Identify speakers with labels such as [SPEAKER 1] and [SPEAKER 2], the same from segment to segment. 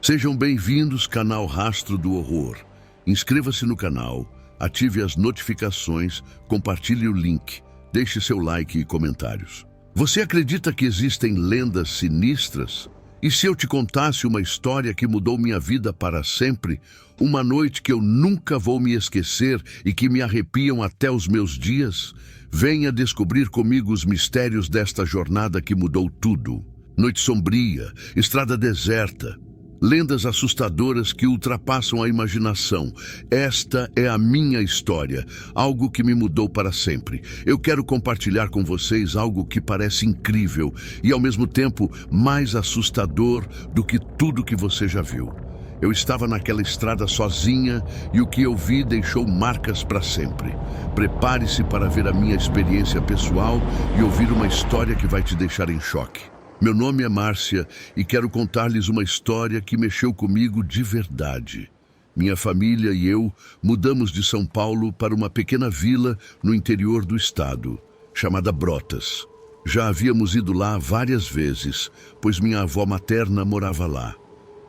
[SPEAKER 1] Sejam bem-vindos, canal Rastro do Horror. Inscreva-se no canal, ative as notificações, compartilhe o link, deixe seu like e comentários. Você acredita que existem lendas sinistras? E se eu te contasse uma história que mudou minha vida para sempre, uma noite que eu nunca vou me esquecer e que me arrepiam até os meus dias? Venha descobrir comigo os mistérios desta jornada que mudou tudo. Noite sombria, estrada deserta, lendas assustadoras que ultrapassam a imaginação. Esta é a minha história, algo que me mudou para sempre. Eu quero compartilhar com vocês algo que parece incrível e, ao mesmo tempo, mais assustador do que tudo que você já viu. Eu estava naquela estrada sozinha e o que eu vi deixou marcas para sempre. Prepare-se para ver a minha experiência pessoal e ouvir uma história que vai te deixar em choque. Meu nome é Márcia e quero contar-lhes uma história que mexeu comigo de verdade. Minha família e eu mudamos de São Paulo para uma pequena vila no interior do estado, chamada Brotas. Já havíamos ido lá várias vezes, pois minha avó materna morava lá.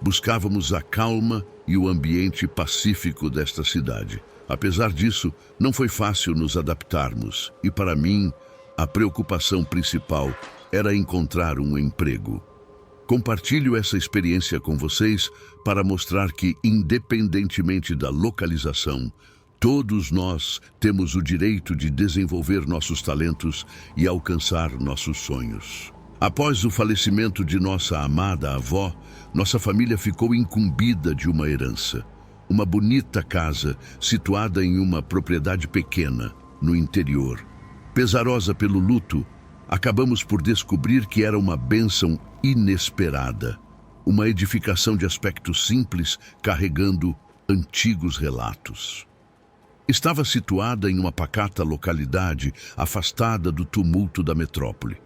[SPEAKER 1] Buscávamos a calma e o ambiente pacífico desta cidade. Apesar disso, não foi fácil nos adaptarmos e, para mim, a preocupação principal era encontrar um emprego. Compartilho essa experiência com vocês para mostrar que, independentemente da localização, todos nós temos o direito de desenvolver nossos talentos e alcançar nossos sonhos. Após o falecimento de nossa amada avó, nossa família ficou incumbida de uma herança. Uma bonita casa situada em uma propriedade pequena, no interior. Pesarosa pelo luto, acabamos por descobrir que era uma bênção inesperada. Uma edificação de aspecto simples, carregando antigos relatos. Estava situada em uma pacata localidade, afastada do tumulto da metrópole.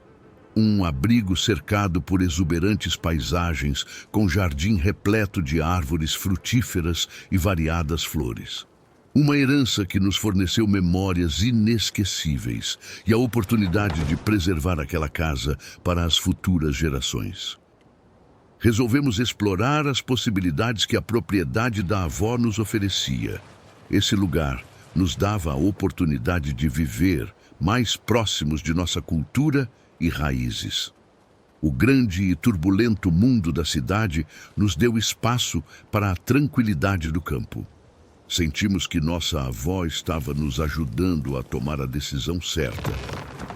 [SPEAKER 1] Um abrigo cercado por exuberantes paisagens, com jardim repleto de árvores frutíferas e variadas flores. Uma herança que nos forneceu memórias inesquecíveis e a oportunidade de preservar aquela casa para as futuras gerações. Resolvemos explorar as possibilidades que a propriedade da avó nos oferecia. Esse lugar nos dava a oportunidade de viver mais próximos de nossa cultura e raízes. O grande e turbulento mundo da cidade nos deu espaço para a tranquilidade do campo. Sentimos que nossa avó estava nos ajudando a tomar a decisão certa.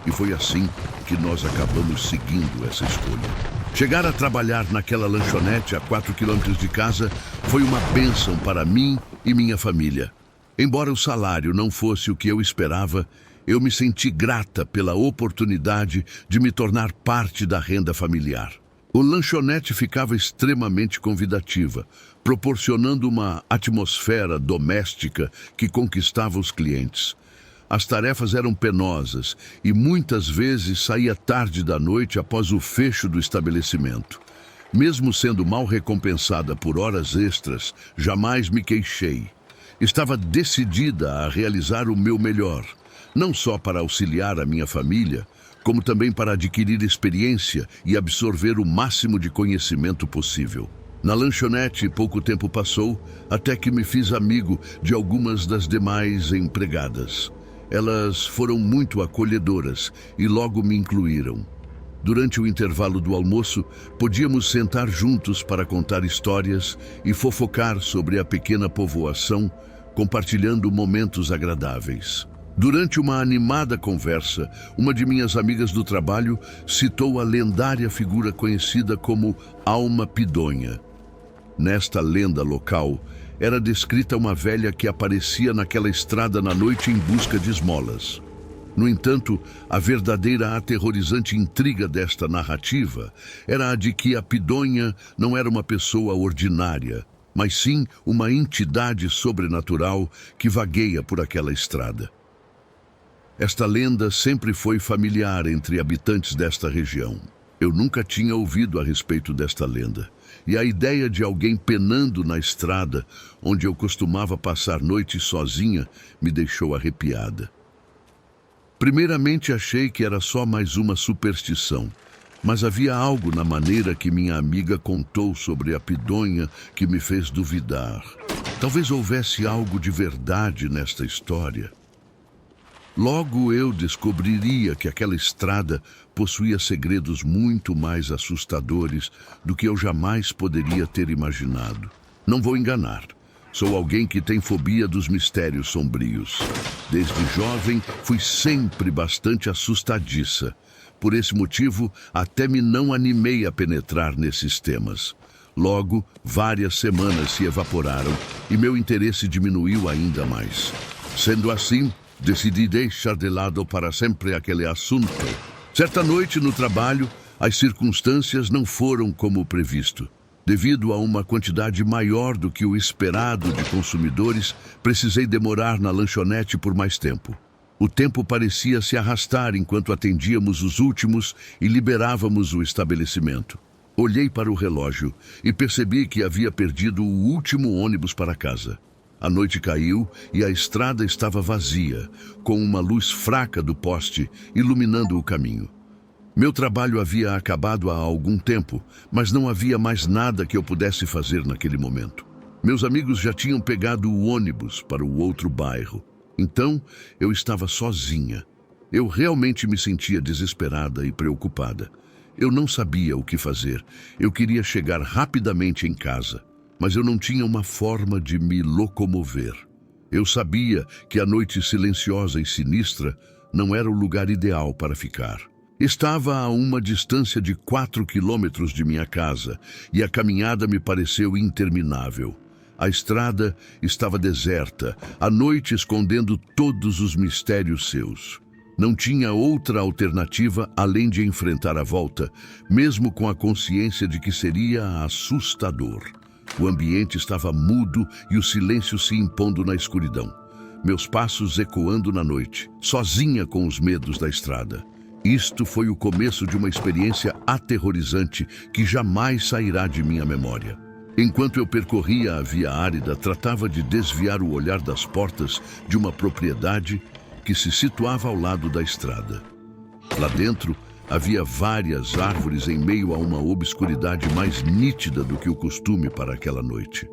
[SPEAKER 1] E foi assim que nós acabamos seguindo essa escolha. Chegar a trabalhar naquela lanchonete a 4 quilômetros de casa foi uma bênção para mim e minha família. Embora o salário não fosse o que eu esperava, eu me senti grata pela oportunidade de me tornar parte da renda familiar. O lanchonete ficava extremamente convidativa, proporcionando uma atmosfera doméstica que conquistava os clientes. As tarefas eram penosas e muitas vezes saía tarde da noite após o fecho do estabelecimento. Mesmo sendo mal recompensada por horas extras, jamais me queixei. Estava decidida a realizar o meu melhor, não só para auxiliar a minha família, como também para adquirir experiência e absorver o máximo de conhecimento possível. Na lanchonete, pouco tempo passou, até que me fiz amigo de algumas das demais empregadas. Elas foram muito acolhedoras e logo me incluíram. Durante o intervalo do almoço, podíamos sentar juntos para contar histórias e fofocar sobre a pequena povoação, compartilhando momentos agradáveis. Durante uma animada conversa, uma de minhas amigas do trabalho citou a lendária figura conhecida como Alma Pidonha. Nesta lenda local, era descrita uma velha que aparecia naquela estrada na noite em busca de esmolas. No entanto, a verdadeira aterrorizante intriga desta narrativa era a de que a Pidonha não era uma pessoa ordinária, mas sim uma entidade sobrenatural que vagueia por aquela estrada. Esta lenda sempre foi familiar entre habitantes desta região. Eu nunca tinha ouvido a respeito desta lenda, e a ideia de alguém penando na estrada, onde eu costumava passar noites sozinha, me deixou arrepiada. Primeiramente achei que era só mais uma superstição, Mas havia algo na maneira que minha amiga contou sobre a Pidonha que me fez duvidar. Talvez houvesse algo de verdade nesta história. Logo eu descobriria que aquela estrada possuía segredos muito mais assustadores do que eu jamais poderia ter imaginado. Não vou enganar. Sou alguém que tem fobia dos mistérios sombrios. Desde jovem, fui sempre bastante assustadiça. Por esse motivo, até me não animei a penetrar nesses temas. Logo, várias semanas se evaporaram e meu interesse diminuiu ainda mais. Sendo assim, decidi deixar de lado para sempre aquele assunto. Certa noite no trabalho, as circunstâncias não foram como previsto. Devido a uma quantidade maior do que o esperado de consumidores, precisei demorar na lanchonete por mais tempo. O tempo parecia se arrastar enquanto atendíamos os últimos e liberávamos o estabelecimento. Olhei para o relógio e percebi que havia perdido o último ônibus para casa. A noite caiu e a estrada estava vazia, com uma luz fraca do poste iluminando o caminho. Meu trabalho havia acabado há algum tempo, mas não havia mais nada que eu pudesse fazer naquele momento. Meus amigos já tinham pegado o ônibus para o outro bairro. Então, eu estava sozinha. Eu realmente me sentia desesperada e preocupada. Eu não sabia o que fazer. Eu queria chegar rapidamente em casa, mas eu não tinha uma forma de me locomover. Eu sabia que a noite silenciosa e sinistra não era o lugar ideal para ficar. Estava a uma distância de 4 quilômetros de minha casa e a caminhada me pareceu interminável. A estrada estava deserta, a noite escondendo todos os mistérios seus. Não tinha outra alternativa além de enfrentar a volta, mesmo com a consciência de que seria assustador. O ambiente estava mudo e o silêncio se impondo na escuridão. Meus passos ecoando na noite, sozinha com os medos da estrada. Isto foi o começo de uma experiência aterrorizante que jamais sairá de minha memória. Enquanto eu percorria a via árida, tratava de desviar o olhar das portas de uma propriedade que se situava ao lado da estrada. Lá dentro, havia várias árvores em meio a uma obscuridade mais nítida do que o costume para aquela noite.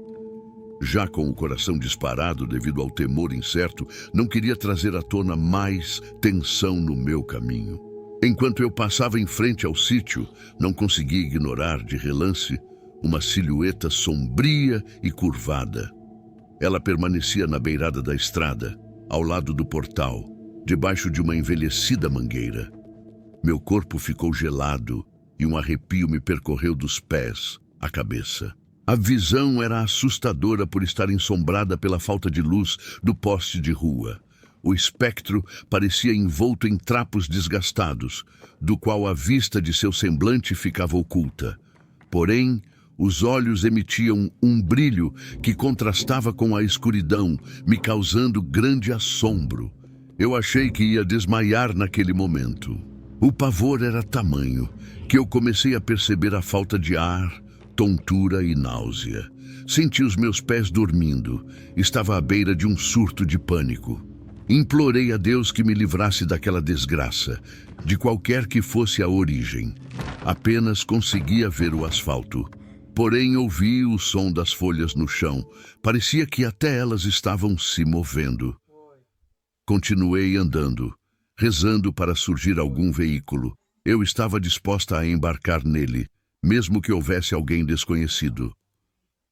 [SPEAKER 1] Já com o coração disparado devido ao temor incerto, não queria trazer à tona mais tensão no meu caminho. Enquanto eu passava em frente ao sítio, não consegui ignorar de relance uma silhueta sombria e curvada. Ela permanecia na beirada da estrada, ao lado do portal, debaixo de uma envelhecida mangueira. Meu corpo ficou gelado e um arrepio me percorreu dos pés à cabeça. A visão era assustadora por estar ensombrada pela falta de luz do poste de rua. O espectro parecia envolto em trapos desgastados, do qual a vista de seu semblante ficava oculta. Porém, os olhos emitiam um brilho que contrastava com a escuridão, me causando grande assombro. Eu achei que ia desmaiar naquele momento. O pavor era tamanho que eu comecei a perceber a falta de ar, tontura e náusea. Senti os meus pés dormindo. Estava à beira de um surto de pânico. Implorei a Deus que me livrasse daquela desgraça, de qualquer que fosse a origem. Apenas conseguia ver o asfalto. Porém, ouvi o som das folhas no chão. Parecia que até elas estavam se movendo. Continuei andando, rezando para surgir algum veículo. Eu estava disposta a embarcar nele, mesmo que houvesse alguém desconhecido.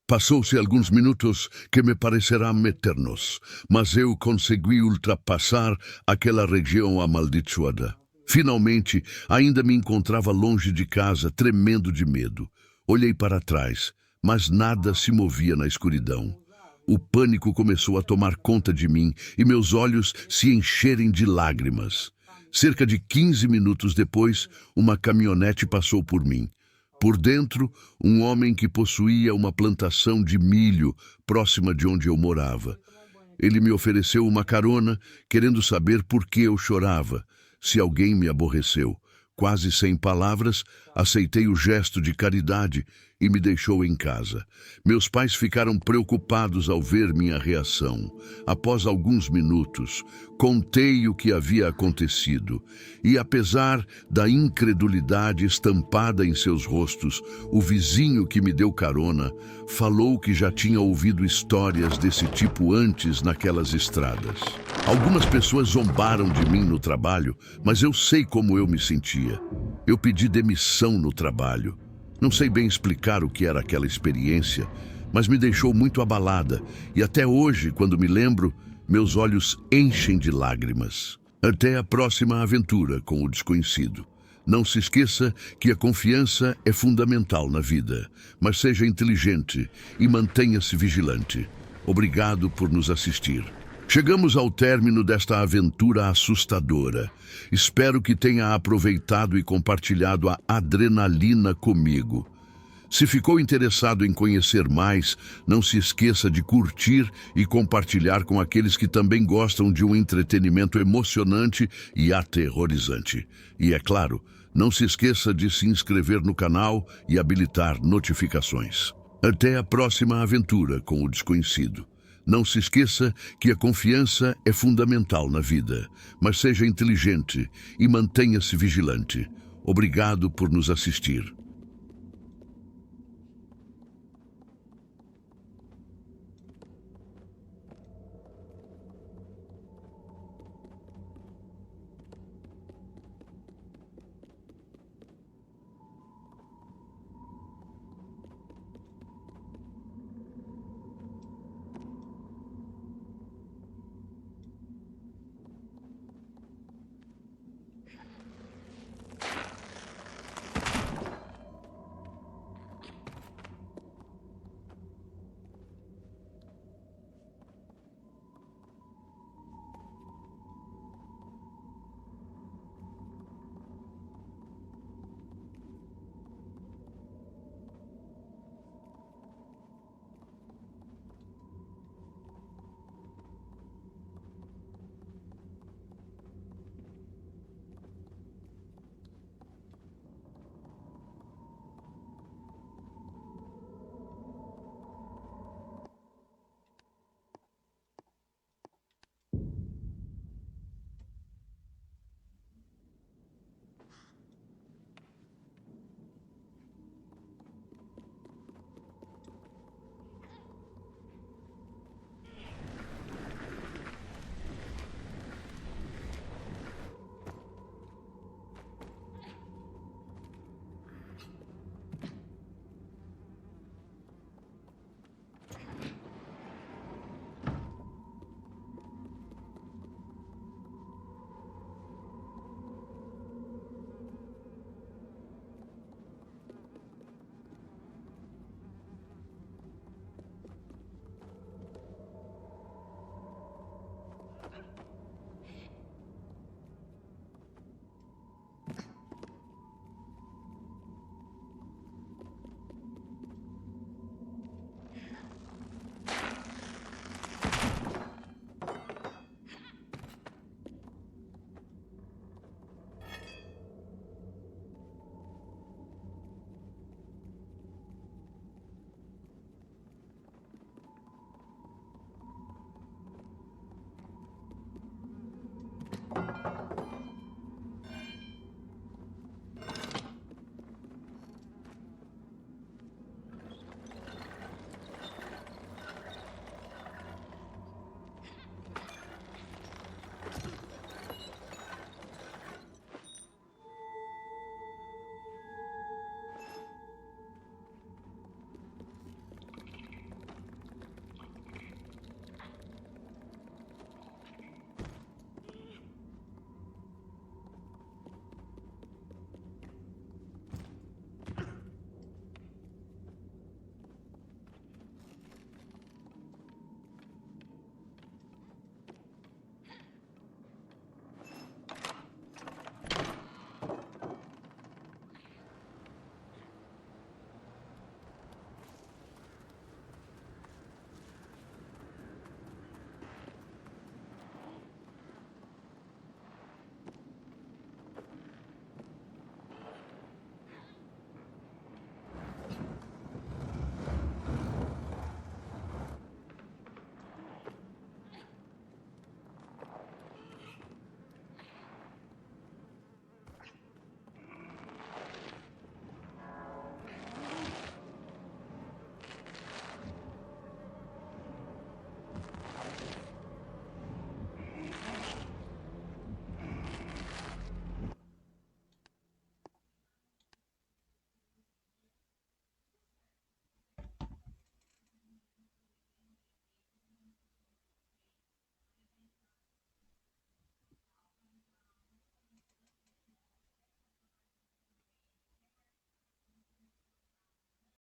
[SPEAKER 1] Passou-se alguns minutos que me parecerão eternos, mas eu consegui ultrapassar aquela região amaldiçoada. Finalmente, ainda me encontrava longe de casa, tremendo de medo. Olhei para trás, mas nada se movia na escuridão. O pânico começou a tomar conta de mim e meus olhos se encherem de lágrimas. Cerca de 15 minutos depois, uma caminhonete passou por mim. Por dentro, um homem que possuía uma plantação de milho próxima de onde eu morava. Ele me ofereceu uma carona, querendo saber por que eu chorava, se alguém me aborreceu. Quase sem palavras, aceitei o gesto de caridade e me deixou em casa. Meus pais ficaram preocupados ao ver minha reação. Após alguns minutos, contei o que havia acontecido e, apesar da incredulidade estampada em seus rostos, o vizinho que me deu carona falou que já tinha ouvido histórias desse tipo antes naquelas estradas. Algumas pessoas zombaram de mim no trabalho, mas eu sei como eu me sentia. Eu pedi demissão no trabalho. Não sei bem explicar o que era aquela experiência, mas me deixou muito abalada e até hoje, quando me lembro, meus olhos enchem de lágrimas. Até a próxima aventura com o desconhecido. Não se esqueça que a confiança é fundamental na vida, mas seja inteligente e mantenha-se vigilante. Obrigado por nos assistir. Chegamos ao término desta aventura assustadora. Espero que tenha aproveitado e compartilhado a adrenalina comigo. Se ficou interessado em conhecer mais, não se esqueça de curtir e compartilhar com aqueles que também gostam de um entretenimento emocionante e aterrorizante. E é claro, não se esqueça de se inscrever no canal e habilitar notificações. Até a próxima aventura com o desconhecido. Não se esqueça que a confiança é fundamental na vida, mas seja inteligente e mantenha-se vigilante. Obrigado por nos assistir.